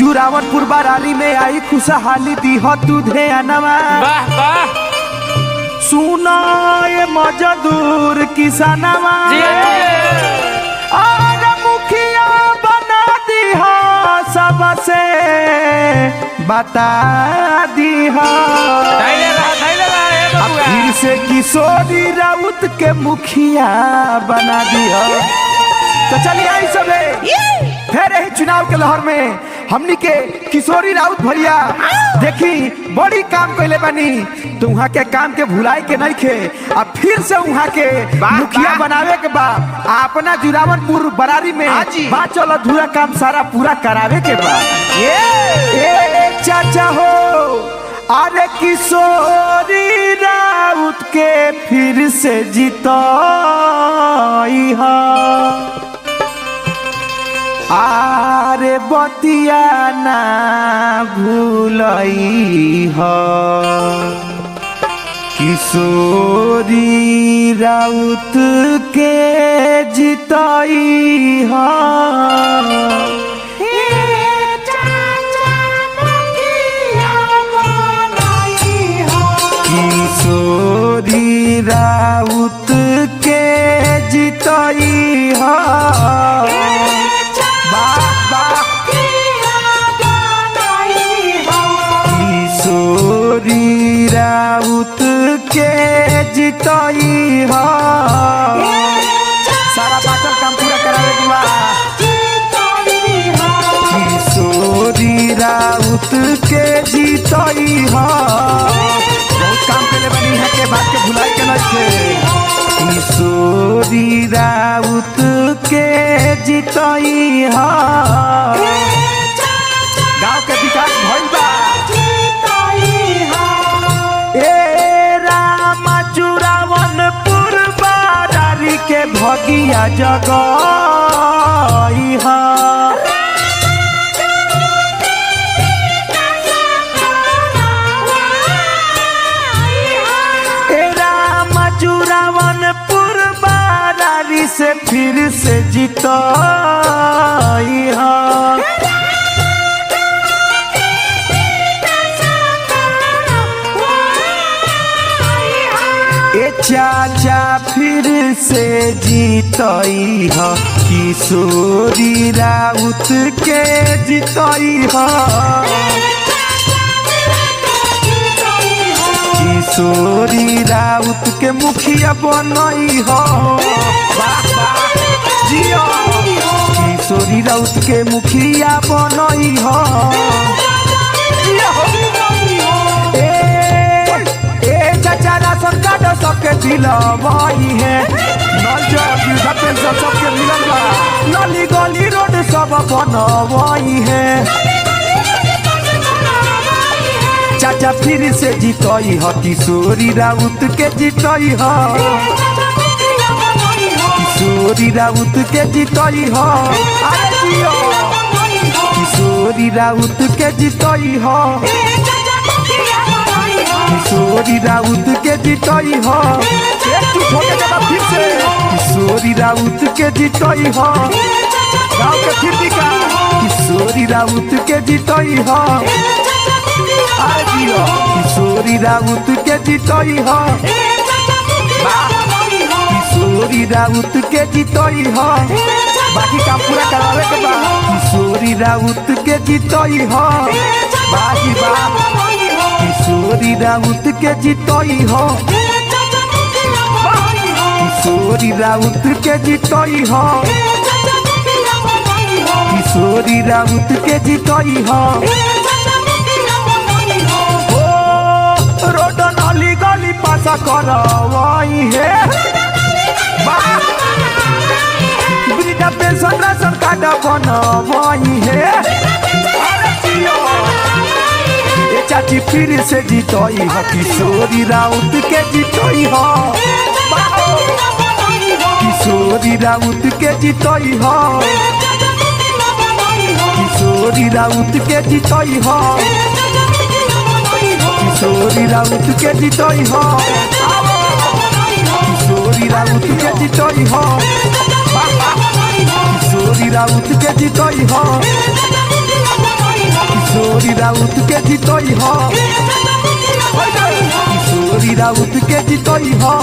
जुरावनपुर बरारी में आई खुशहाली दी हो तू ध्यानवा। वाह वाह सुनो ये मजदूर किसानवा और मुखिया बना दी हो सबसे बता दी हो। फिर से किशोरी राउत के मुखिया बना दी हो। तो चलिए आई सबे फिर यही चुनाव के लहर में हमनी के किशोरी राउत भैया देखी बड़ी काम कैले बनी। तो वहाँ के काम के भुलाई के नहीं खे अब फिर से वहाँ के मुखिया बनावे के बा अपना जुरावनपुर बरारी में बात चलो अधूरा काम सारा पूरा करावे के बा। ये चाचा हो अरे किशोरी राउत के फिर से जीताई हा। आरे बतिया ना भूलई हो किशोरी राउत के जिताई हो। किशोरी राउत के जिताई हो। किशोरी राउत के जिताई हो। सारा बातल काम पूरा करावे के बा। किशोरी राउत के जिताई हो। बहुत काम के बनी है के बात के भुलाई के नहीं थे। किशोरी राउत के जिताई हो। गांव के विकास भइल बा। जुरावनपुर बरारी के भगिया जगई हा। जुरावनपुर बरारी से फिर से जीताई हा। चाचा फिर से जीतई हो किशोरी राउत के जीतई हो। किशोरी राउत के मुखिया बनई हो। किशोरी राउत के मुखिया बनई हो। चाचा राशन कार्ड सबके दिलवाई है। नल जल पेंशन सबके मिलल बा। नली गली रोड सब बनवाई है। चाचा फिर से जीतई हो किशोरी राउत के जीतई हो। किशोरी राउत के जीतई हो। किशोरी राउत के जीतई हो। किशोरी राउत के जीतई हो। फिर से किशोरी राउत के जीतई हो। गाँव के फिर दिखा किशोरी राउत के जीतई हो। किशोरी राउत के जीतई हो। किशोरी राउत के जीतई हो। बाकी काम पूरा करावे के बा। किशोरी राउत के जीतई हो। बाकी बात किशोरी राउत के जीतई हो। किशोरी राउत के जीतई हो। किशोरी राउत के जीतई हो। रोड नाली गली पासा करवाई है। वृद्धा पेंशन राशन कार्ड बनवाई है। चाची फिर से जीतई हो किशोरी राउत के जीतई हो। किशोरी राउत के जीतई हो। किशोरी राउत के जीतई हो। किशोरी राउत के जीतई हो। किशोरी राउत के जीतई हो। किशोरी राउत के जीतई हो। किशोरी राउत के जीतोई हो किशोरी राउत के जीतोई हो